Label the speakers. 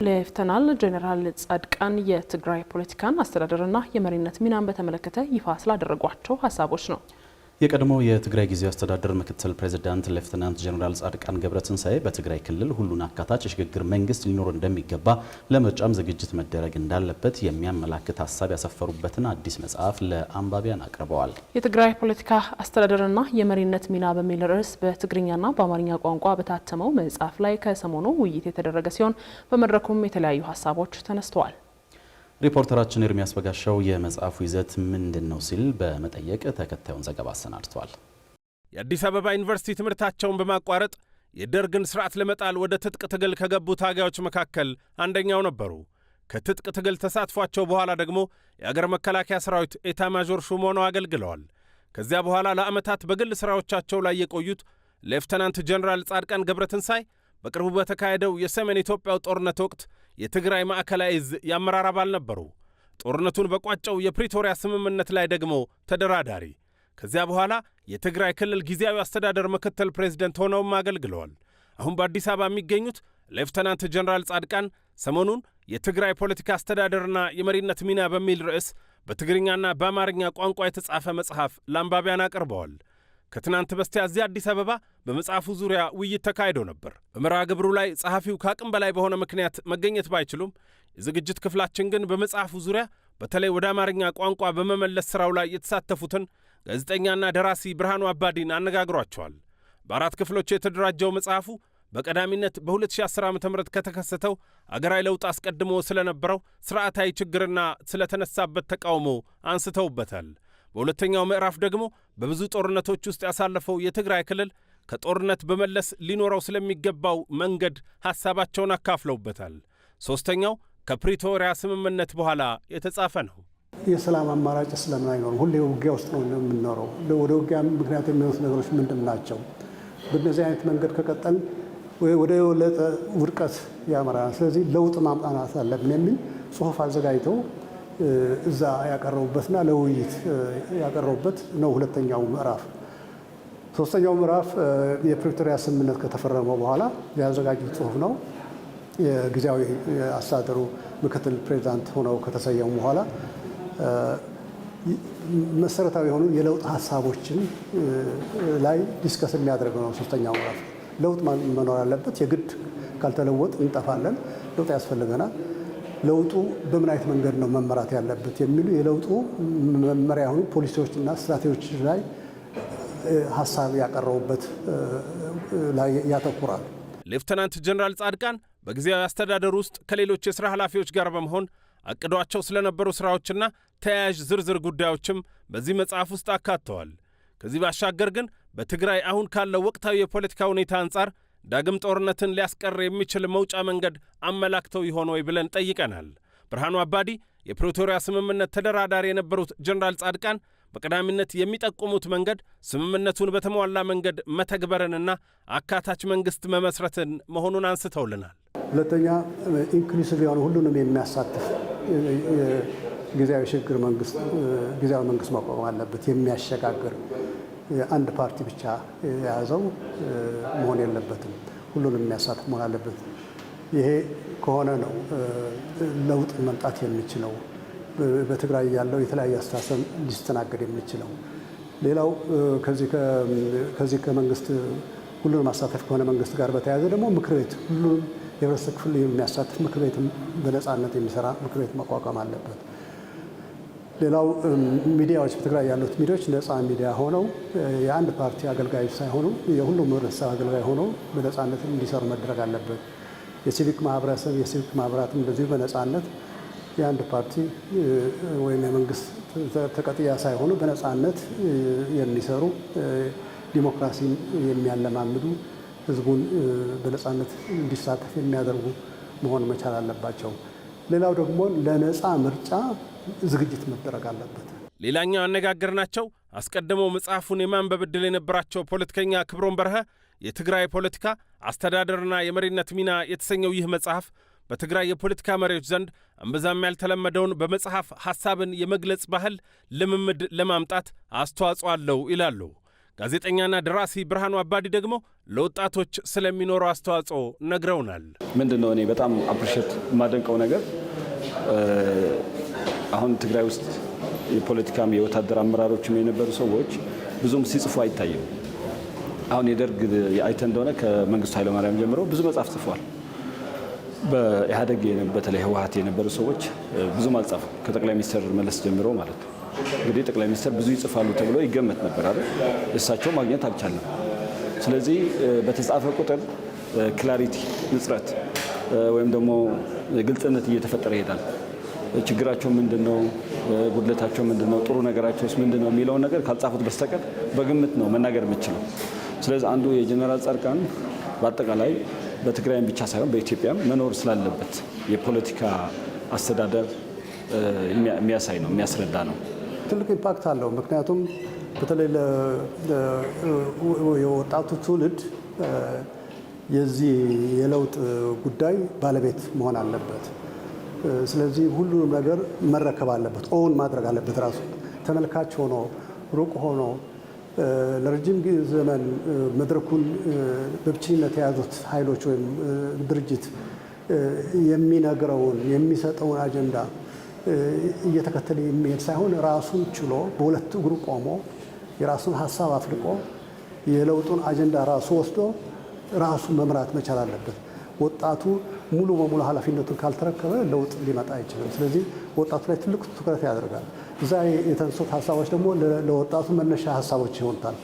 Speaker 1: ሌፍተናል ጄኔራል ጻድቃን የትግራይ ፖለቲካን አስተዳደርና የመሪነት ሚናን በተመለከተ ይፋ ስላደረጓቸው ሀሳቦች ነው።
Speaker 2: የቀድሞው የትግራይ ጊዜያዊ አስተዳደር ምክትል ፕሬዝዳንት ሌፍተናንት ጄኔራል ጻድቃን ገብረትንሳኤ በትግራይ ክልል ሁሉን አካታች የሽግግር መንግስት ሊኖር እንደሚገባ ለምርጫም ዝግጅት መደረግ እንዳለበት የሚያመላክት ሀሳብ ያሰፈሩበትን አዲስ መጽሐፍ ለአንባቢያን አቅርበዋል።
Speaker 1: የትግራይ ፖለቲካ አስተዳደርና የመሪነት ሚና በሚል ርዕስ በትግርኛና በአማርኛ ቋንቋ በታተመው መጽሐፍ ላይ ከሰሞኑ ውይይት የተደረገ ሲሆን በመድረኩም የተለያዩ ሀሳቦች ተነስተዋል።
Speaker 2: ሪፖርተራችን ኤርሚያስ በጋሻው የመጽሐፉ ይዘት ምንድነው ሲል በመጠየቅ ተከታዩን ዘገባ አሰናድቷል።
Speaker 3: የአዲስ አበባ ዩኒቨርሲቲ ትምህርታቸውን በማቋረጥ የደርግን ስርዓት ለመጣል ወደ ትጥቅ ትግል ከገቡ ታጋዮች መካከል አንደኛው ነበሩ። ከትጥቅ ትግል ተሳትፏቸው በኋላ ደግሞ የአገር መከላከያ ሰራዊት ኤታ ማዦር ሹም ሆነው አገልግለዋል። ከዚያ በኋላ ለዓመታት በግል ሥራዎቻቸው ላይ የቆዩት ሌፍተናንት ጄኔራል ጻድቃን ገብረትንሳኤ በቅርቡ በተካሄደው የሰሜን ኢትዮጵያው ጦርነት ወቅት የትግራይ ማዕከላዊ ዕዝ የአመራር አባል ነበሩ። ጦርነቱን በቋጨው የፕሪቶሪያ ስምምነት ላይ ደግሞ ተደራዳሪ። ከዚያ በኋላ የትግራይ ክልል ጊዜያዊ አስተዳደር ምክትል ፕሬዝደንት ሆነውም አገልግለዋል። አሁን በአዲስ አበባ የሚገኙት ሌፍተናንት ጄኔራል ጻድቃን ሰሞኑን የትግራይ ፖለቲካ አስተዳደርና የመሪነት ሚና በሚል ርዕስ በትግርኛና በአማርኛ ቋንቋ የተጻፈ መጽሐፍ ለአንባቢያን አቅርበዋል። ከትናንት በስቲያ እዚህ አዲስ አበባ በመጽሐፉ ዙሪያ ውይይት ተካሂዶ ነበር። በመርሃ ግብሩ ላይ ጸሐፊው ከአቅም በላይ በሆነ ምክንያት መገኘት ባይችሉም የዝግጅት ክፍላችን ግን በመጽሐፉ ዙሪያ በተለይ ወደ አማርኛ ቋንቋ በመመለስ ሥራው ላይ የተሳተፉትን ጋዜጠኛና ደራሲ ብርሃኑ አባዲን አነጋግሯቸዋል። በአራት ክፍሎች የተደራጀው መጽሐፉ በቀዳሚነት በ2010 ዓ.ም ከተከሰተው አገራዊ ለውጥ አስቀድሞ ስለነበረው ሥርዓታዊ ችግርና ስለተነሳበት ተቃውሞ አንስተውበታል። በሁለተኛው ምዕራፍ ደግሞ በብዙ ጦርነቶች ውስጥ ያሳለፈው የትግራይ ክልል ከጦርነት በመለስ ሊኖረው ስለሚገባው መንገድ ሐሳባቸውን አካፍለውበታል። ሦስተኛው ከፕሪቶሪያ ስምምነት በኋላ የተጻፈ ነው።
Speaker 4: የሰላም አማራጭ ስለምን አይኖርም? ሁሌ ውጊያ ውስጥ ነው የምንኖረው። ወደ ውጊያ ምክንያት የሚሆኑት ነገሮች ምንድን ናቸው? በእነዚህ አይነት መንገድ ከቀጠል ወደ የወለጠ ውድቀት ያመራል። ስለዚህ ለውጥ ማምጣት አለብን የሚል ጽሑፍ አዘጋጅተው እዛ ያቀረቡበትና ለውይይት ያቀረቡበት ነው ሁለተኛው ምዕራፍ። ሶስተኛው ምዕራፍ የፕሪቶሪያ ስምምነት ከተፈረመ በኋላ ያዘጋጁት ጽሑፍ ነው። የጊዜያዊ አስተዳደሩ ምክትል ፕሬዝዳንት ሆነው ከተሰየሙ በኋላ መሰረታዊ የሆኑ የለውጥ ሀሳቦችን ላይ ዲስከስ የሚያደርግ ነው። ሶስተኛው ምዕራፍ ለውጥ መኖር አለበት፣ የግድ ካልተለወጥ እንጠፋለን፣ ለውጥ ያስፈልገናል፣ ለውጡ በምን አይነት መንገድ ነው መመራት ያለበት የሚሉ የለውጡ መመሪያ የሆኑ ፖሊሲዎችና ስትራቴጂዎች ላይ ሀሳብ ያቀረቡበት ላይ ያተኩራል።
Speaker 3: ሌፍተናንት ጄኔራል ጻድቃን በጊዜያዊ አስተዳደር ውስጥ ከሌሎች የሥራ ኃላፊዎች ጋር በመሆን አቅዷቸው ስለነበሩ ሥራዎችና ተያያዥ ዝርዝር ጉዳዮችም በዚህ መጽሐፍ ውስጥ አካተዋል። ከዚህ ባሻገር ግን በትግራይ አሁን ካለው ወቅታዊ የፖለቲካ ሁኔታ አንጻር ዳግም ጦርነትን ሊያስቀር የሚችል መውጫ መንገድ አመላክተው ይሆን ወይ ብለን ጠይቀናል። ብርሃኑ አባዲ የፕሪቶሪያ ስምምነት ተደራዳሪ የነበሩት ጄኔራል ጻድቃን በቀዳሚነት የሚጠቁሙት መንገድ ስምምነቱን በተሟላ መንገድ መተግበርንና አካታች መንግስት መመስረትን መሆኑን አንስተውልናል።
Speaker 4: ሁለተኛ ኢንክሉሲቭ የሆነ ሁሉንም የሚያሳትፍ ጊዜያዊ ሽግግር መንግስት ጊዜያዊ መንግስት ማቋቋም አለበት። የሚያሸጋግር አንድ ፓርቲ ብቻ የያዘው መሆን የለበትም። ሁሉንም የሚያሳትፍ መሆን አለበት። ይሄ ከሆነ ነው ለውጥ መምጣት የሚችለው። በትግራይ ያለው የተለያየ አስተሳሰብ ሊስተናገድ የሚችለው። ሌላው ከዚህ ከመንግስት ሁሉንም ማሳተፍ ከሆነ መንግስት ጋር በተያያዘ ደግሞ ምክር ቤት ሁሉንም የህብረተሰብ ክፍል የሚያሳትፍ ምክር ቤት በነፃነት የሚሰራ ምክር ቤት ማቋቋም አለበት። ሌላው ሚዲያዎች በትግራይ ያሉት ሚዲያዎች ነፃ ሚዲያ ሆነው የአንድ ፓርቲ አገልጋዮች ሳይሆኑ የሁሉም ህብረተሰብ አገልጋይ ሆነው በነፃነት እንዲሰሩ መደረግ አለበት። የሲቪክ ማህበራትም እንደዚሁ በነፃነት የአንድ ፓርቲ ወይም የመንግስት ተቀጥያ ሳይሆኑ በነፃነት የሚሰሩ ዲሞክራሲን የሚያለማምዱ ህዝቡን በነፃነት እንዲሳተፍ የሚያደርጉ መሆን መቻል አለባቸው። ሌላው ደግሞ ለነፃ ምርጫ ዝግጅት መደረግ አለበት።
Speaker 3: ሌላኛው አነጋገርናቸው አስቀድመው መጽሐፉን የማንበብ ዕድል የነበራቸው ፖለቲከኛ ክብሮም በርሀ የትግራይ ፖለቲካ አስተዳደርና የመሪነት ሚና የተሰኘው ይህ መጽሐፍ በትግራይ የፖለቲካ መሪዎች ዘንድ እምብዛም ያልተለመደውን በመጽሐፍ ሐሳብን የመግለጽ ባህል ልምምድ ለማምጣት አስተዋጽኦ አለው ይላሉ። ጋዜጠኛና ደራሲ ብርሃኑ አባዲ ደግሞ ለወጣቶች ስለሚኖረው አስተዋጽኦ ነግረውናል።
Speaker 5: ምንድነው እኔ በጣም አፕሪሼት የማደንቀው ነገር አሁን ትግራይ ውስጥ የፖለቲካም የወታደር አመራሮችም የነበሩ ሰዎች ብዙም ሲጽፉ አይታይም። አሁን የደርግ አይተ እንደሆነ ከመንግስቱ ኃይለማርያም ጀምሮ ብዙ መጽሐፍ ጽፏል። በኢህአዴግ በተለይ ህወሓት የነበሩ ሰዎች ብዙም አልጻፉ፣ ከጠቅላይ ሚኒስትር መለስ ጀምሮ ማለት ነው። እንግዲህ ጠቅላይ ሚኒስትር ብዙ ይጽፋሉ ተብሎ ይገመት ነበር አይደል? እሳቸው ማግኘት አልቻለም። ስለዚህ በተጻፈ ቁጥር ክላሪቲ ንጽረት ወይም ደግሞ ግልጽነት እየተፈጠረ ይሄዳል። ችግራቸው ምንድነው? ጉድለታቸው ምንድነው? ጥሩ ነገራቸውስ ምንድነው? የሚለውን ነገር ካልጻፉት በስተቀር በግምት ነው መናገር የምችለው። ስለዚህ አንዱ የጀነራል ጻድቃን በአጠቃላይ በትግራይም ብቻ ሳይሆን በኢትዮጵያም መኖር ስላለበት የፖለቲካ አስተዳደር የሚያሳይ ነው፣ የሚያስረዳ ነው።
Speaker 4: ትልቅ ኢምፓክት አለው። ምክንያቱም በተለይ የወጣቱ ትውልድ የዚህ የለውጥ ጉዳይ ባለቤት መሆን አለበት። ስለዚህ ሁሉንም ነገር መረከብ አለበት፣ ኦውን ማድረግ አለበት። ራሱ ተመልካች ሆኖ ሩቅ ሆኖ ለረጅም ዘመን መድረኩን በብቸኝነት የያዙት ኃይሎች ወይም ድርጅት የሚነግረውን የሚሰጠውን አጀንዳ እየተከተለ የሚሄድ ሳይሆን ራሱን ችሎ በሁለት እግሩ ቆሞ የራሱን ሀሳብ አፍልቆ የለውጡን አጀንዳ ራሱ ወስዶ ራሱ መምራት መቻል አለበት። ወጣቱ ሙሉ በሙሉ ኃላፊነቱን ካልተረከበ ለውጥ ሊመጣ አይችልም። ስለዚህ ወጣቱ ላይ ትልቅ ትኩረት ያደርጋል። እዛ የተነሱት ሀሳቦች ደግሞ ለወጣቱ መነሻ ሀሳቦች ይሆኑታል።